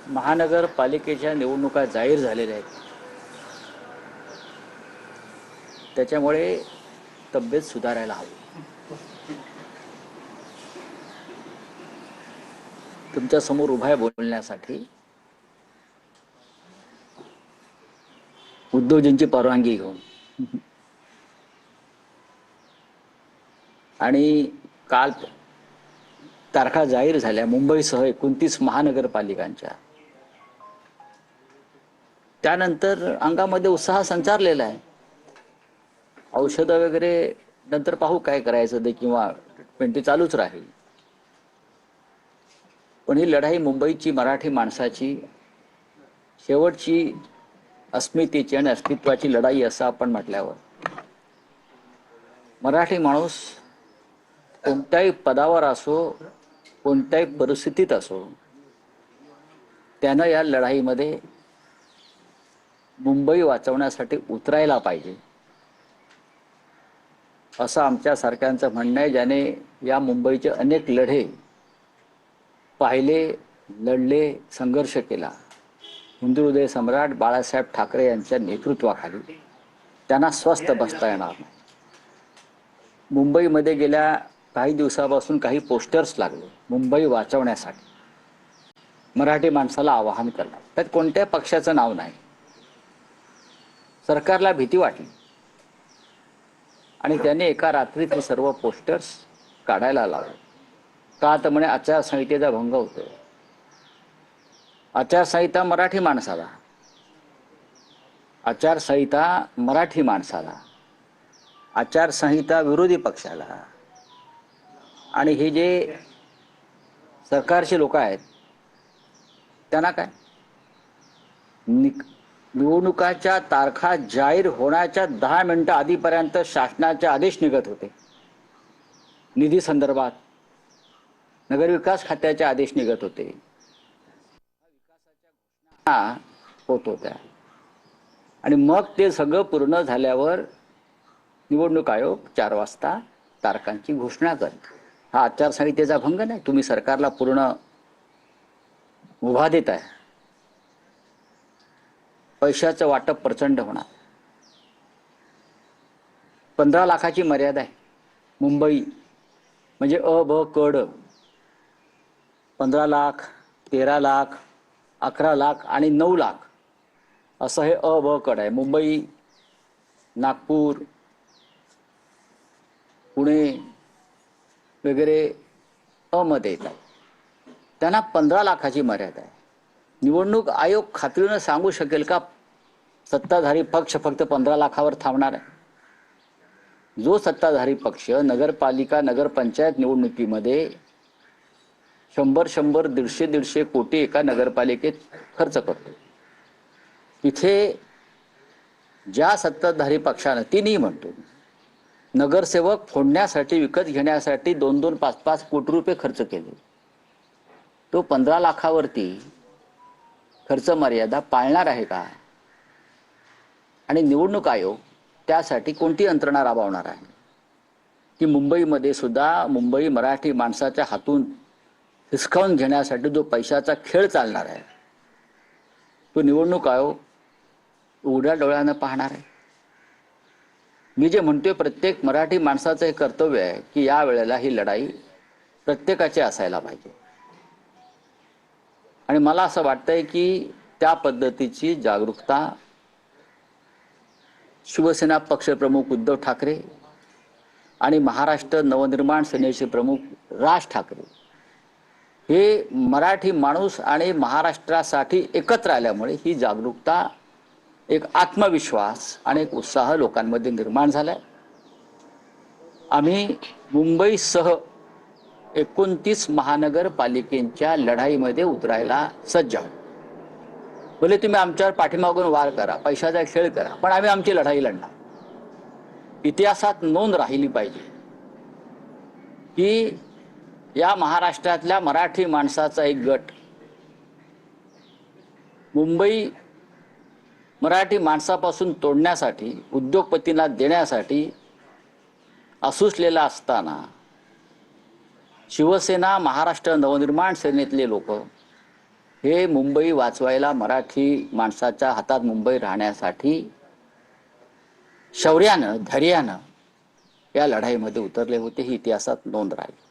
महानगरपालिकेच्या निवडणुका जाहीर झालेल्या आहेत, त्याच्यामुळे तब्येत सुधारायला हवी. तुमच्या समोर उभा आहे बोलण्यासाठी. उद्धवजींची परवानगी घेऊन आणि काल तारखा जाहीर झाल्या मुंबईसह 29 महानगरपालिकांच्या. त्यानंतर अंगामध्ये उत्साह संचारलेला आहे. औषधं वगैरे नंतर पाहू काय करायचं ते, किंवा ट्रीटमेंट चालूच राहील. पण ही लढाई मुंबईची, मराठी माणसाची शेवटची अस्मितेची आणि अस्तित्वाची लढाई असं आपण म्हटल्यावर, मराठी माणूस कोणत्याही पदावर असो, कोणत्याही परिस्थितीत असो, त्यानं या लढाईमध्ये मुंबई वाचवण्यासाठी उतरायला पाहिजे असं आमच्यासारख्यांचं म्हणणं आहे, ज्याने या मुंबईचे अनेक लढे पाहिले, लढले, संघर्ष केला. हिंदू हृदय सम्राट बाळासाहेब ठाकरे यांच्या नेतृत्वाखाली त्यांना स्वस्थ बसता येणार नाही. मुंबईमध्ये गेल्या काही दिवसापासून काही पोस्टर्स लागले मुंबई वाचवण्यासाठी, मराठी माणसाला आवाहन करणार. त्यात कोणत्या पक्षाचं नाव नाही. सरकारला भीती वाटली आणि त्याने एका रात्रीत हे सर्व पोस्टर्स काढायला लावले. का तर म्हणे आचारसंहितेचा भंग होतोय. आचारसंहिता मराठी माणसाला, आचारसंहिता मराठी माणसाला, आचारसंहिता विरोधी पक्षाला. आणि हे जे सरकारचे लोक आहेत त्यांना काय, निवडणुकाच्या तारखा जाहीर होण्याच्या 10 मिनिटं आधीपर्यंत शासनाचे आदेश निघत होते. निधी संदर्भात नगरविकास खात्याचे आदेश निघत होते, होत होत्या. आणि मग ते सगळं पूर्ण झाल्यावर निवडणूक आयोग 4 वाजता तारखांची घोषणा करतो. हा आचारसंहितेचा भंग नाही. तुम्ही सरकारला पूर्ण मुभा देत आहे. पैशाचं वाटप प्रचंड होणार. 15 लाखाची मर्यादा आहे. मुंबई म्हणजे अ ब क ड 15 लाख, 13 लाख, 11 लाख आणि 9 लाख असं हे अ ब कड आहे. मुंबई, नागपूर, पुणे वगैरे अ मध्ये येतात. त्यांना 15 लाखाची मर्यादा आहे. निवडणूक आयोग खात्रीनं सांगू शकेल का सत्ताधारी पक्ष फक्त 15 लाखावर थांबणार आहे? जो सत्ताधारी पक्ष नगरपालिका, नगरपंचायत निवडणुकीमध्ये 100-100, 150-150 कोटी एका नगरपालिकेत खर्च करतो, तिथे ज्या सत्ताधारी पक्षानं, तिन्ही म्हणतो, नगरसेवक फोडण्यासाठी, विकत घेण्यासाठी 2-2, 5-5 कोटी रुपये खर्च केले, तो 15 लाखावरती खर्च मर्यादा पाळणार आहे का? आणि निवडणूक आयोग त्यासाठी कोणती यंत्रणा राबवणार आहे की मुंबईमध्ये सुद्धा मुंबई मराठी माणसाच्या हातून हिसकावून घेण्यासाठी जो पैशाचा खेळ चालणार आहे, तो निवडणूक आयोग उघड्या डोळ्यानं पाहणार आहे? मी जे म्हणतोय, प्रत्येक मराठी माणसाचं हे कर्तव्य आहे की या वेळेला ही लढाई प्रत्येकाची असायला पाहिजे. आणि मला असं वाटतंय की त्या पद्धतीची जागरूकता शिवसेना पक्षप्रमुख उद्धव ठाकरे आणि महाराष्ट्र नवनिर्माण सेनेचे प्रमुख राज ठाकरे हे मराठी माणूस आणि महाराष्ट्रासाठी एकत्र आल्यामुळे ही जागरूकता, एक आत्मविश्वास आणि एक उत्साह लोकांमध्ये निर्माण झालाय. आम्ही मुंबईसह 29 महानगरपालिकेच्या लढाईमध्ये उतरायला सज्ज आहोत. भले तुम्ही आमच्यावर पाठीमागून वार करा, पैशाचा खेळ करा, पण आम्ही आमची लढाई लढणार. इतिहासात नोंद राहिली पाहिजे की या महाराष्ट्रातल्या मराठी माणसाचा एक गट मुंबई मराठी माणसापासून तोडण्यासाठी, उद्योगपतींना देण्यासाठी असूसलेला असताना शिवसेना, महाराष्ट्र नवनिर्माण सेनेतले लोक हे मुंबई वाचवायला, मराठी माणसाच्या हातात मुंबई राहण्यासाठी शौर्यानं, धैर्यानं या लढाईमध्ये उतरले होते. ही इतिहासात नोंद राहील.